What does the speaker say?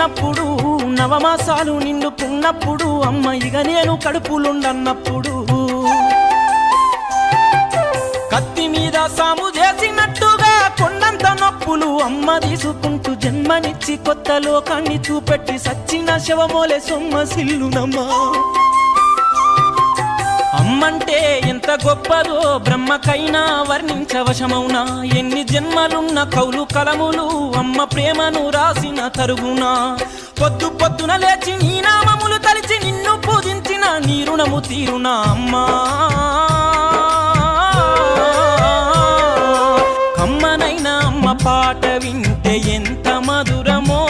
ఉన్నప్పుడు నవమాసాలు నిండుకున్నప్పుడు అమ్మ ఇక నేను కడుపులుండన్నప్పుడు కత్తి మీద సాము చేసినట్టుగా కొండంత నొప్పులు అమ్మ తీసుకుంటూ జన్మనిచ్చి కొత్త లోకాన్ని చూపెట్టి సచ్చిన శవమోలే సొమ్మసిల్లునమ్మా అమ్మంటే ఎంత గొప్పదో బ్రహ్మకైనా వర్ణించవశమౌనా ఎన్ని జన్మలున్న కౌలు కలములు అమ్మ ప్రేమను రాసిన తరుగునా పొద్దు పొద్దున లేచి నీ నామములు తలిచి నిన్ను పూజించిన నీ రుణము తీరునా అమ్మా అమ్మనైనా అమ్మ పాట వింటే ఎంత మధురమో